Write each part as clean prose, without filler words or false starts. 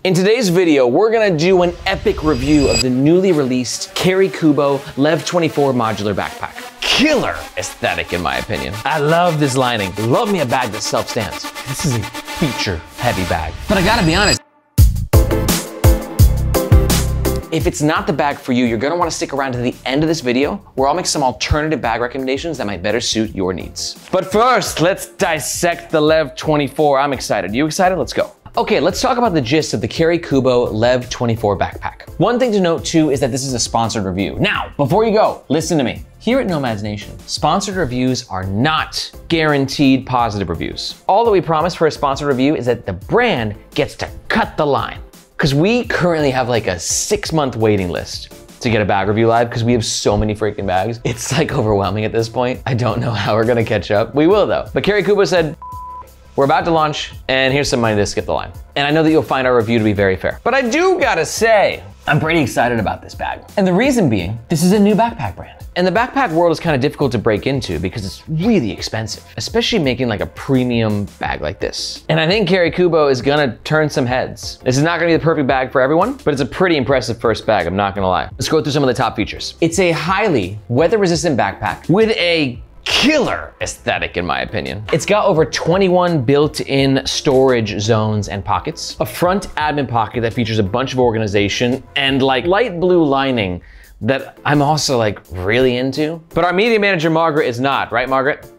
In today's video, we're gonna do an epic review of the newly released Cubo Lev-24 modular backpack. Killer aesthetic, in my opinion. I love this lining. Love me a bag that self-stands. This is a feature-heavy bag. But I gotta be honest, if it's not the bag for you, you're gonna wanna stick around to the end of this video where I'll make some alternative bag recommendations that might better suit your needs. But first, let's dissect the Lev-24. I'm excited. You excited? Let's go. Okay, let's talk about the gist of the Cubo Lev-24 backpack. One thing to note too is that this is a sponsored review. Now, before you go, listen to me. Here at Nomads Nation, sponsored reviews are not guaranteed positive reviews. All that we promise for a sponsored review is that the brand gets to cut the line. Because we currently have like a 6-month waiting list to get a bag review live because we have so many freaking bags. It's like overwhelming at this point. I don't know how we're gonna catch up. We will though. But Cubo said, we're about to launch and here's some money to skip the line. And I know that you'll find our review to be very fair. But I do gotta say, I'm pretty excited about this bag. And the reason being, this is a new backpack brand. And the backpack world is kind of difficult to break into because it's really expensive, especially making like a premium bag like this. And I think Cubo is gonna turn some heads. This is not gonna be the perfect bag for everyone, but it's a pretty impressive first bag, I'm not gonna lie. Let's go through some of the top features. It's a highly weather-resistant backpack with a killer aesthetic, in my opinion. It's got over 21 built-in storage zones and pockets, a front admin pocket that features a bunch of organization, and like light blue lining that I'm also like really into. But our media manager, Margaret, is not, right, Margaret?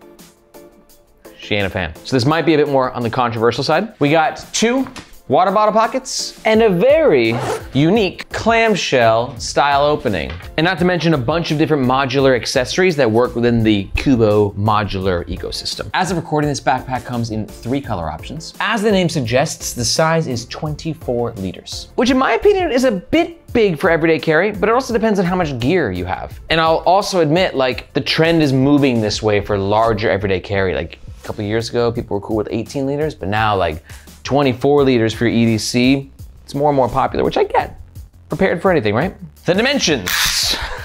She ain't a fan. So this might be a bit more on the controversial side. We got 2 water bottle pockets and a very unique clamshell style opening. And not to mention a bunch of different modular accessories that work within the Cubo modular ecosystem. As of recording, this backpack comes in 3 color options. As the name suggests, the size is 24 liters, which in my opinion is a bit big for everyday carry, but it also depends on how much gear you have. And I'll also admit, like, the trend is moving this way for larger everyday carry. Like a couple years ago, people were cool with 18 liters, but now like 24 liters for your EDC, it's more and more popular, which I get. Prepared for anything, right? The dimensions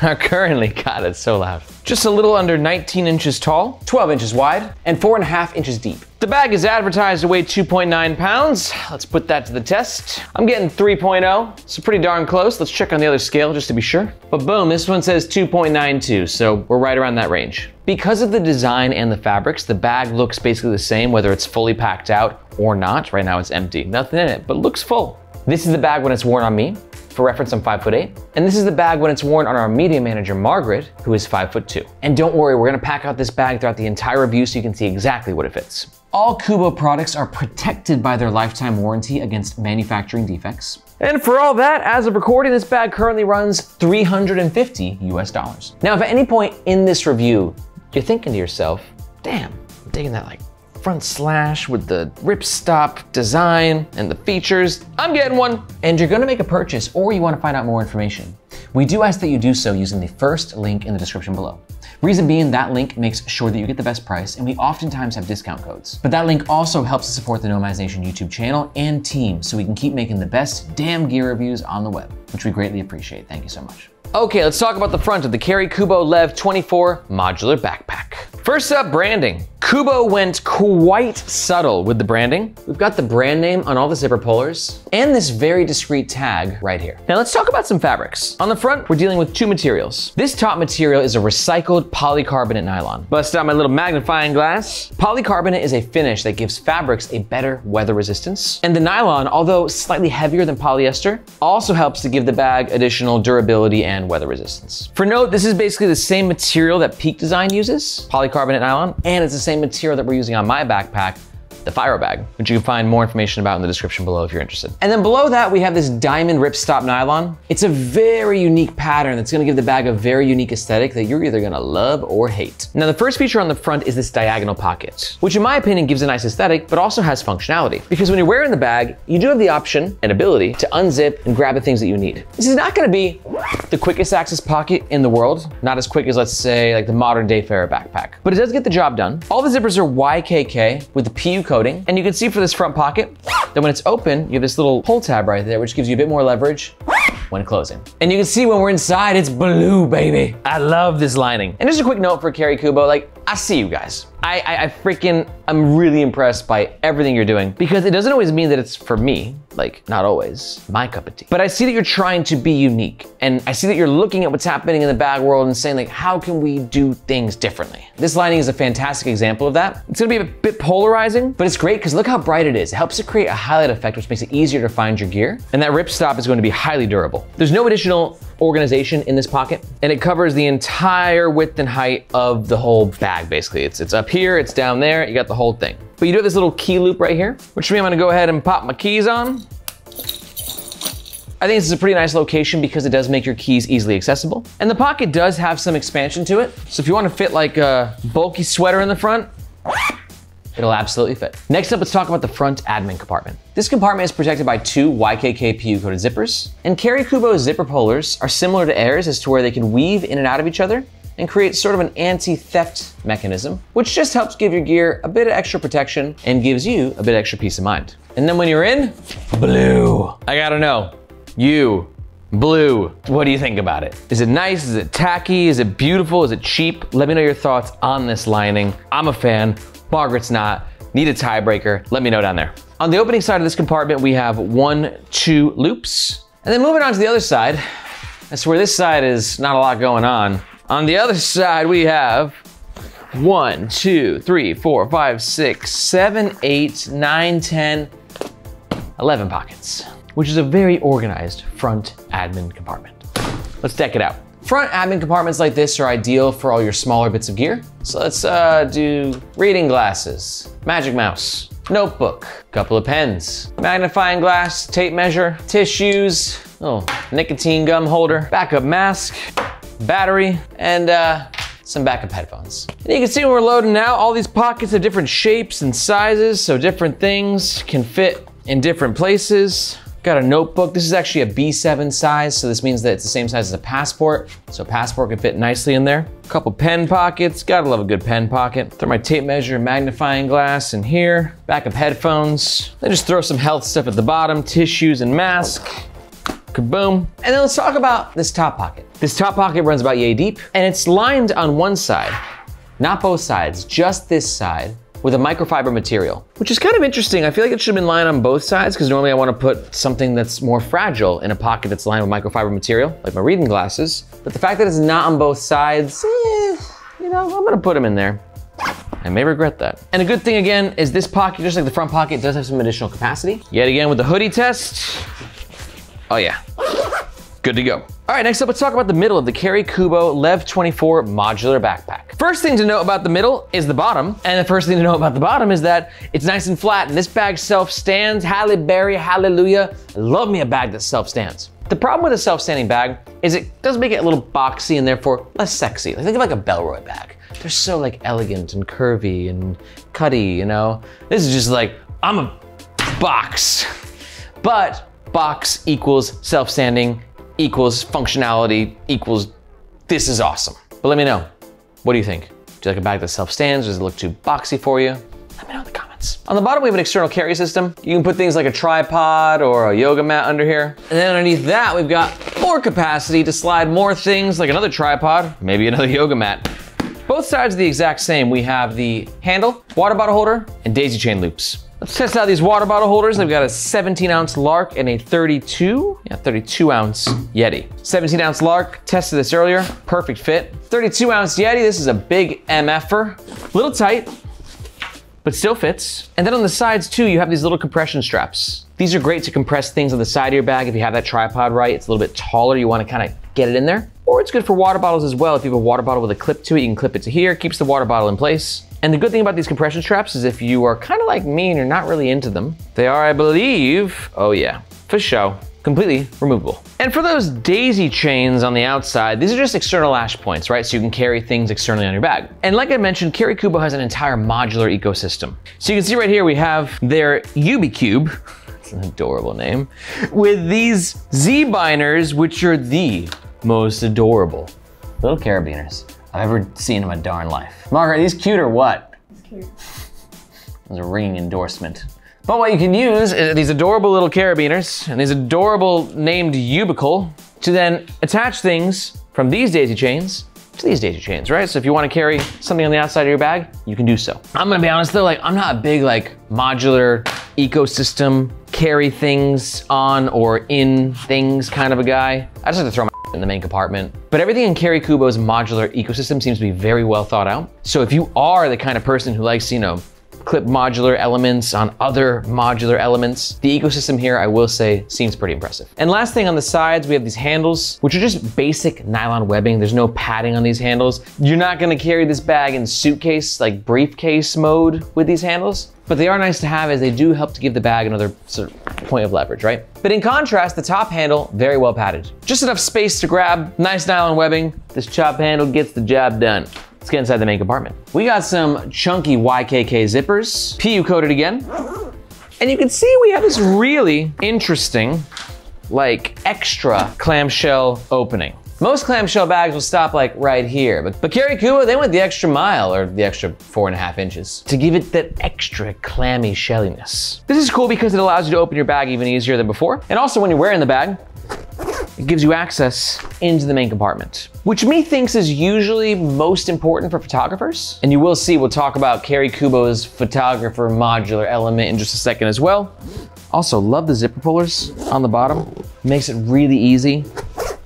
are currently, God, it's so loud. Just a little under 19 inches tall, 12 inches wide, and 4.5 inches deep. The bag is advertised to weigh 2.9 pounds. Let's put that to the test. I'm getting 3.0, so pretty darn close. Let's check on the other scale just to be sure. But boom, this one says 2.92, so we're right around that range. Because of the design and the fabrics, the bag looks basically the same, whether it's fully packed out or not. Right now it's empty, nothing in it, but looks full. This is the bag when it's worn on me. For reference, I'm 5'8", and this is the bag when it's worn on our media manager, Margaret, who is 5'2". And don't worry, we're gonna pack out this bag throughout the entire review so you can see exactly what it fits. All Cubo products are protected by their lifetime warranty against manufacturing defects. And for all that, as of recording, this bag currently runs $350 US. Now, if at any point in this review, you're thinking to yourself, damn, I'm digging that like front slash with the ripstop design and the features, I'm getting one. And you're gonna make a purchase or you wanna find out more information, we do ask that you do so using the first link in the description below. Reason being, that link makes sure that you get the best price, and we oftentimes have discount codes. But that link also helps to support the Nomads Nation YouTube channel and team so we can keep making the best damn gear reviews on the web, which we greatly appreciate. Thank you so much. Okay, let's talk about the front of the Cubo Lev-24 modular backpack. First up, branding. Cubo went quite subtle with the branding. We've got the brand name on all the zipper pullers and this very discreet tag right here. Now let's talk about some fabrics. On the front, we're dealing with 2 materials. This top material is a recycled polycarbonate nylon. Bust out my little magnifying glass. Polycarbonate is a finish that gives fabrics a better weather resistance. And the nylon, although slightly heavier than polyester, also helps to give the bag additional durability and weather resistance. For note, this is basically the same material that Peak Design uses, polycarbonate nylon, and it's the same material that we're using on my backpack, the Firo bag, which you can find more information about in the description below if you're interested. And then below that, we have this diamond ripstop nylon. It's a very unique pattern that's gonna give the bag a very unique aesthetic that you're either gonna love or hate. Now, the first feature on the front is this diagonal pocket, which in my opinion gives a nice aesthetic, but also has functionality. Because when you're wearing the bag, you do have the option and ability to unzip and grab the things that you need. This is not gonna be the quickest access pocket in the world, not as quick as, let's say, like the modern day Faro backpack, but it does get the job done. All the zippers are YKK with the PU coating, and you can see for this front pocket that when it's open, you have this little pull tab right there, which gives you a bit more leverage when closing. And you can see when we're inside, it's blue, baby. I love this lining. And just a quick note for Cubo, like, I see you guys. I'm really impressed by everything you're doing, because it doesn't always mean that it's for me, like not always my cup of tea. But I see that you're trying to be unique, and I see that you're looking at what's happening in the bag world and saying like, how can we do things differently? This lining is a fantastic example of that. It's gonna be a bit polarizing, but it's great because look how bright it is. It helps to create a highlight effect, which makes it easier to find your gear. And that ripstop is going to be highly durable. There's no additional organization in this pocket, and it covers the entire width and height of the whole bag, basically. It's up here, it's down there, you got the whole thing. But you do have this little key loop right here, which for me, I'm gonna go ahead and pop my keys on. I think this is a pretty nice location because it does make your keys easily accessible. And the pocket does have some expansion to it. So if you wanna fit like a bulky sweater in the front, it'll absolutely fit. Next up, let's talk about the front admin compartment. This compartment is protected by two YKK PU coated zippers, and Carry Cubo's zipper pullers are similar to Air's as to where they can weave in and out of each other and create sort of an anti-theft mechanism, which just helps give your gear a bit of extra protection and gives you a bit extra peace of mind. And then when you're in, blue. I gotta know, you, blue, what do you think about it? Is it nice? Is it tacky? Is it beautiful? Is it cheap? Let me know your thoughts on this lining. I'm a fan. Margaret's not. Need a tiebreaker? Let me know down there. On the opening side of this compartment, we have 1, 2 loops. And then moving on to the other side, that's where this side is not a lot going on. On the other side, we have 1, 2, 3, 4, 5, 6, 7, 8, 9, 10, 11 pockets, which is a very organized front admin compartment. Let's deck it out. Front admin compartments like this are ideal for all your smaller bits of gear. So let's do reading glasses, magic mouse, notebook, couple of pens, magnifying glass, tape measure, tissues, oh, nicotine gum holder, backup mask, battery, and some backup headphones. And you can see when we're loading out, all these pockets have different shapes and sizes, so different things can fit in different places. Got a notebook. This is actually a B7 size, so this means that it's the same size as a passport, so a passport can fit nicely in there. A couple pen pockets. Gotta love a good pen pocket. Throw my tape measure and magnifying glass in here. Backup headphones. Then just throw some health stuff at the bottom, tissues and mask. Kaboom. And then let's talk about this top pocket. This top pocket runs about yay deep, and it's lined on one side, not both sides, just this side, with a microfiber material, which is kind of interesting. I feel like it should have been lined on both sides because normally I want to put something that's more fragile in a pocket that's lined with microfiber material, like my reading glasses. But the fact that it's not on both sides, you know, I'm gonna put them in there. I may regret that. And a good thing again is this pocket, just like the front pocket, does have some additional capacity. Yet again with the hoodie test, oh yeah, good to go. All right, next up, let's talk about the middle of the Carry Cubo Lev-24 modular backpack. First thing to know about the middle is the bottom, and the first thing to know about the bottom is that it's nice and flat, and this bag self-stands. Halle Berry, hallelujah. I love me a bag that self-stands. The problem with a self-standing bag is it does make it a little boxy and therefore less sexy. Like, think of like a Bellroy bag. They're so like elegant and curvy and cutty, you know? This is just like, I'm a box. But box equals self-standing equals functionality equals this is awesome. But let me know, what do you think? Do you like a bag that self-stands? Does it look too boxy for you? Let me know in the comments. On the bottom, we have an external carry system. You can put things like a tripod or a yoga mat under here. And then underneath that, we've got more capacity to slide more things like another tripod, maybe another yoga mat. Both sides are the exact same. We have the handle, water bottle holder, and daisy chain loops. Let's test out these water bottle holders. I've got a 17-ounce Lark and a 32 ounce Yeti. 17-ounce Lark, tested this earlier, perfect fit. 32-ounce Yeti, this is a big MFer. Little tight, but still fits. And then on the sides too, you have these little compression straps. These are great to compress things on the side of your bag if you have that tripod right. It's a little bit taller, you wanna kinda get it in there. Or it's good for water bottles as well. If you have a water bottle with a clip to it, you can clip it to here, keeps the water bottle in place. And the good thing about these compression straps is if you are kind of like me and you're not really into them, they are, I believe, oh yeah, for show, completely removable. And for those daisy chains on the outside, these are just external lash points, right? So you can carry things externally on your bag. And like I mentioned, Carry Cubo has an entire modular ecosystem. So you can see right here, we have their Ubicube, that's an adorable name, with these Z-binders, which are the most adorable little carabiners I've ever seen in my darn life. Margaret, are these cute or what? It's cute. That's a ringing endorsement. But what you can use is these adorable little carabiners and these adorable named Ubicle to then attach things from these daisy chains to these daisy chains, right? So if you want to carry something on the outside of your bag, you can do so. I'm gonna be honest though, like I'm not a big like modular ecosystem, carry things on or in things kind of a guy. I just like to throw my in the main compartment. But everything in Carry Cubo's modular ecosystem seems to be very well thought out. So if you are the kind of person who likes, you know, clip modular elements on other modular elements, the ecosystem here, I will say, seems pretty impressive. And last thing on the sides, we have these handles, which are just basic nylon webbing. There's no padding on these handles. You're not gonna carry this bag in suitcase, like briefcase mode with these handles, but they are nice to have as they do help to give the bag another sort of point of leverage, right? But in contrast, the top handle, very well padded. Just enough space to grab, nice nylon webbing. This chop handle gets the job done. Let's get inside the main compartment. We got some chunky YKK zippers, PU coated again. And you can see we have this really interesting, like extra clamshell opening. Most clamshell bags will stop like right here, but Carry Cubo, they went the extra mile, or the extra 4.5 inches, to give it that extra clammy shelliness. This is cool because it allows you to open your bag even easier than before. And also when you're wearing the bag, it gives you access into the main compartment, which methinks is usually most important for photographers. And you will see, we'll talk about Carry Cubo's photographer modular element in just a second as well. Also, love the zipper pullers on the bottom. Makes it really easy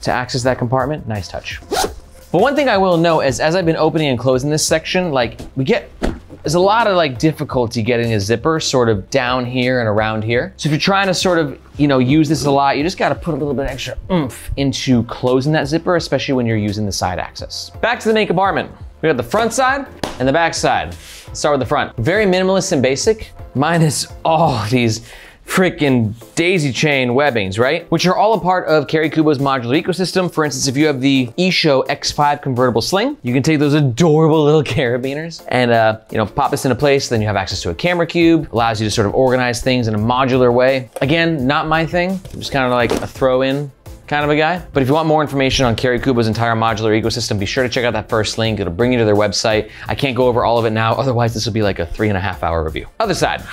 to access that compartment. Nice touch. But one thing I will note is as I've been opening and closing this section, like there's a lot of like difficulty getting a zipper sort of down here and around here. So if you're trying to sort of, you know, use this a lot, you just gotta put a little bit extra oomph into closing that zipper, especially when you're using the side access. Back to the main compartment. We got the front side and the back side. Let's start with the front. Very minimalist and basic, minus all these freaking daisy chain webbings, right? Which are all a part of Carry Cubo's modular ecosystem. For instance, if you have the eShow X5 convertible sling, you can take those adorable little carabiners and you know, pop this into place, then you have access to a camera cube, allows you to sort of organize things in a modular way. Again, not my thing, I'm just kind of like a throw in kind of a guy. But if you want more information on Carry Cubo's entire modular ecosystem, be sure to check out that first link. It'll bring you to their website. I can't go over all of it now, otherwise this will be like a 3.5 hour review. Other side.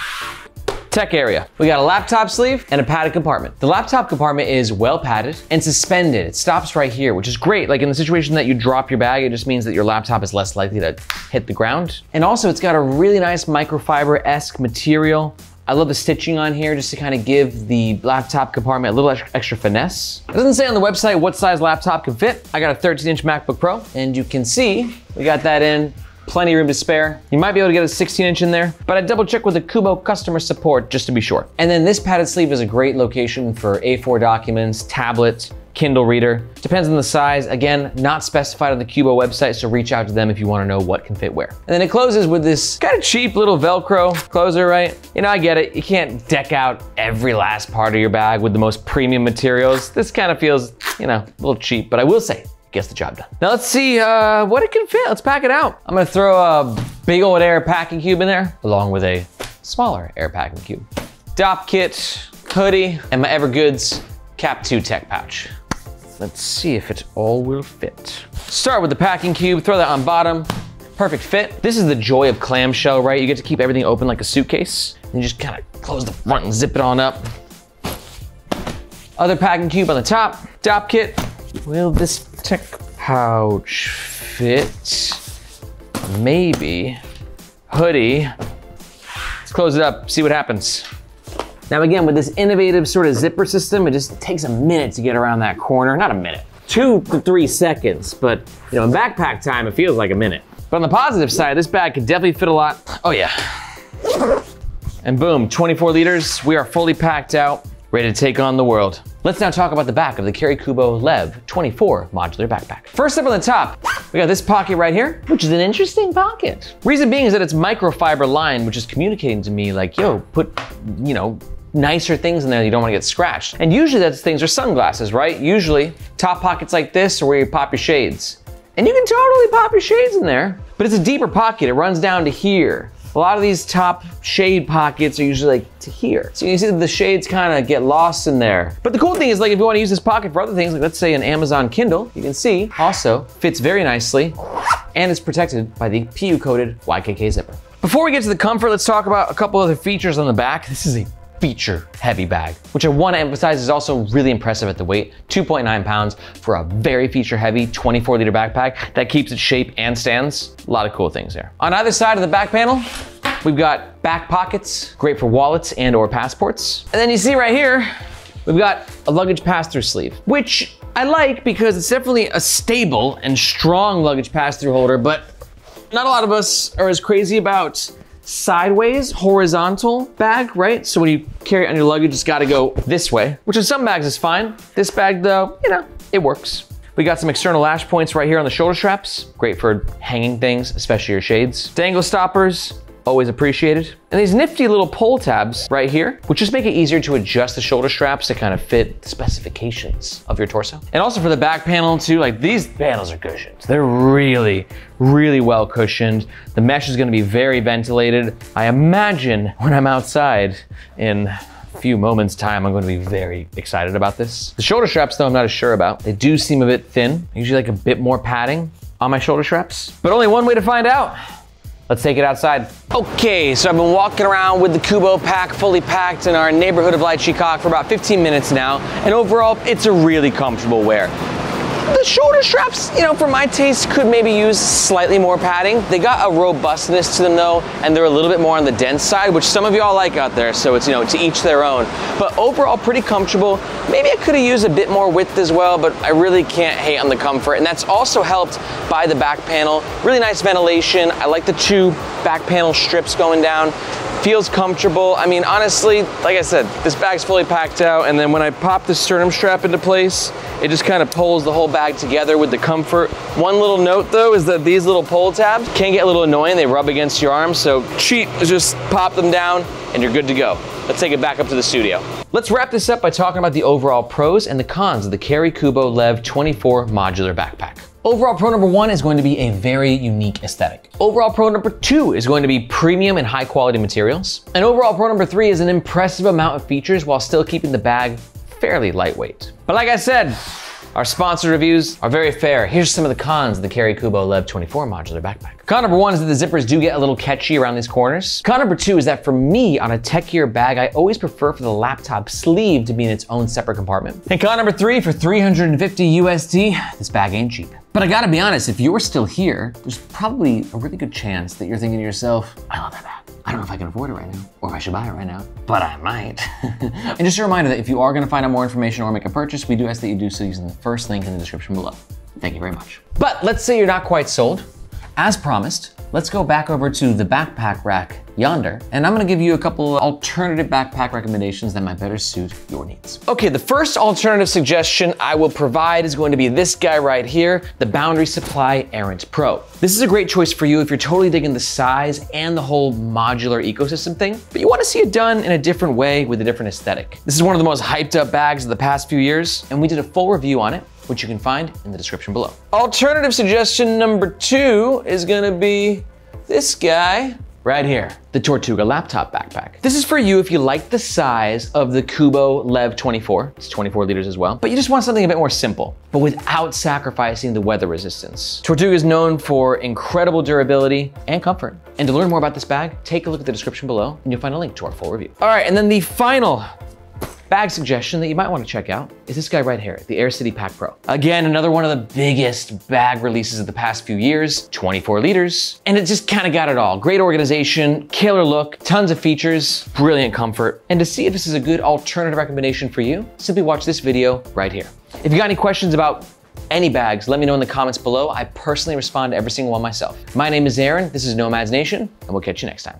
Tech area. We got a laptop sleeve and a padded compartment. The laptop compartment is well padded and suspended. It stops right here, which is great. Like in the situation that you drop your bag, it just means that your laptop is less likely to hit the ground. And also it's got a really nice microfiber-esque material. I love the stitching on here just to kind of give the laptop compartment a little extra finesse. It doesn't say on the website what size laptop can fit. I got a 13-inch MacBook Pro, and you can see we got that in. Plenty of room to spare. You might be able to get a 16-inch in there, but I double check with the Cubo customer support just to be sure. And then this padded sleeve is a great location for A4 documents, tablet, Kindle reader. Depends on the size. Again, not specified on the Cubo website, so reach out to them if you want to know what can fit where. And then it closes with this kind of cheap little Velcro closer, right? You know, I get it. You can't deck out every last part of your bag with the most premium materials. This kind of feels, you know, a little cheap, but I will say, gets the job done. Now let's see what it can fit. Let's pack it out. I'm gonna throw a big old air packing cube in there, along with a smaller air packing cube. Dop kit, hoodie, and my Evergoods Cap 2 tech pouch. Let's see if it all will fit. Start with the packing cube, throw that on bottom. Perfect fit. This is the joy of clamshell, right? You get to keep everything open like a suitcase, and you just kind of close the front and zip it on up. Other packing cube on the top, dop kit. Will this tech pouch fit? Maybe. Hoodie. Let's close it up, see what happens. Now again, with this innovative sort of zipper system, it just takes a minute to get around that corner. Not a minute, 2 to 3 seconds, but you know, in backpack time, it feels like a minute. But on the positive side, this bag could definitely fit a lot. Oh yeah. And boom, 24 liters, we are fully packed out, ready to take on the world. Let's now talk about the back of the Carry Cubo Lev-24 modular backpack. First up on the top, we got this pocket right here, which is an interesting pocket. Reason being is that it's microfiber lined, which is communicating to me like, yo, put, you know, nicer things in there that you don't want to get scratched. And usually those things are sunglasses, right? Usually top pockets like this are where you pop your shades. And you can totally pop your shades in there, but it's a deeper pocket. It runs down to here. A lot of these top shade pockets are usually like to here. So you can see that the shades kind of get lost in there. But the cool thing is, like, if you want to use this pocket for other things, like let's say an Amazon Kindle, you can see also fits very nicely and is protected by the PU coated YKK zipper. Before we get to the comfort, let's talk about a couple other features on the back. This is a feature heavy bag, which I want to emphasize is also really impressive at the weight. 2.9 pounds for a very feature heavy 24-liter backpack that keeps its shape and stands. A lot of cool things there. On either side of the back panel, we've got back pockets, great for wallets and or passports. And then you see right here, we've got a luggage pass-through sleeve, which I like because it's definitely a stable and strong luggage pass-through holder, but not a lot of us are as crazy about sideways, horizontal bag, right? So when you carry it on your luggage, it's gotta go this way, which in some bags is fine. This bag though, you know, it works. We got some external lash points right here on the shoulder straps. Great for hanging things, especially your shades. Dangle stoppers, always appreciated. And these nifty little pull tabs right here, which just make it easier to adjust the shoulder straps to kind of fit the specifications of your torso. And also for the back panel too, like these panels are cushioned. They're really, really well cushioned. The mesh is gonna be very ventilated. I imagine when I'm outside in a few moments time, I'm gonna be very excited about this. The shoulder straps though, I'm not as sure about. They do seem a bit thin. I usually like a bit more padding on my shoulder straps, but only one way to find out. Let's take it outside. Okay, so I've been walking around with the Cubo pack fully packed in our neighborhood of Leitchikok for about 15 minutes now, and overall, it's a really comfortable wear. The shoulder straps, you know, for my taste, could maybe use slightly more padding. They got a robustness to them though, and they're a little bit more on the dense side, which some of y'all like out there, so it's, you know, to each their own. But overall, pretty comfortable. Maybe I could have used a bit more width as well, but I really can't hate on the comfort, and that's also helped by the back panel. Really nice ventilation. I like the two back panel strips going down. Feels comfortable. I mean, honestly, like I said, this bag's fully packed out, and then when I pop the sternum strap into place, it just kind of pulls the whole bag together with the comfort. One little note though is that these little pull tabs can get a little annoying. They rub against your arms, so cheat is just pop them down and you're good to go. Let's take it back up to the studio. Let's wrap this up by talking about the overall pros and the cons of the Cubo Lev-24 modular backpack. Overall pro number one is going to be a very unique aesthetic. Overall pro number two is going to be premium and high quality materials. And overall pro number three is an impressive amount of features while still keeping the bag fairly lightweight. But like I said, our sponsor reviews are very fair. Here's some of the cons of the Cubo Lev-24 modular backpack. Con number one is that the zippers do get a little catchy around these corners. Con number two is that for me, on a techier bag, I always prefer for the laptop sleeve to be in its own separate compartment. And con number three, for 350 USD, this bag ain't cheap. But I gotta be honest, if you're still here, there's probably a really good chance that you're thinking to yourself, I love that bag. I don't know if I can afford it right now, or if I should buy it right now, but I might. And just a reminder that if you are gonna find out more information or make a purchase, we do ask that you do so using the first link in the description below. Thank you very much. But let's say you're not quite sold. As promised, let's go back over to the backpack rack yonder, and I'm gonna give you a couple of alternative backpack recommendations that might better suit your needs. Okay, the first alternative suggestion I will provide is going to be this guy right here, the Boundary Supply Errant Pro. This is a great choice for you if you're totally digging the size and the whole modular ecosystem thing, but you wanna see it done in a different way with a different aesthetic. This is one of the most hyped up bags of the past few years, and we did a full review on it, which you can find in the description below. Alternative suggestion number two is gonna be this guy right here, the Tortuga laptop backpack. This is for you if you like the size of the Cubo Lev-24, it's 24 liters as well, but you just want something a bit more simple, but without sacrificing the weather resistance. Tortuga is known for incredible durability and comfort. And to learn more about this bag, take a look at the description below and you'll find a link to our full review. All right, and then the final bag suggestion that you might want to check out is this guy right here, the Air City Pack Pro. Again, another one of the biggest bag releases of the past few years, 24 liters, and it just kind of got it all. Great organization, killer look, tons of features, brilliant comfort. And to see if this is a good alternative recommendation for you, simply watch this video right here. If you got any questions about any bags, let me know in the comments below. I personally respond to every single one myself. My name is Aaron, this is Nomads Nation, and we'll catch you next time.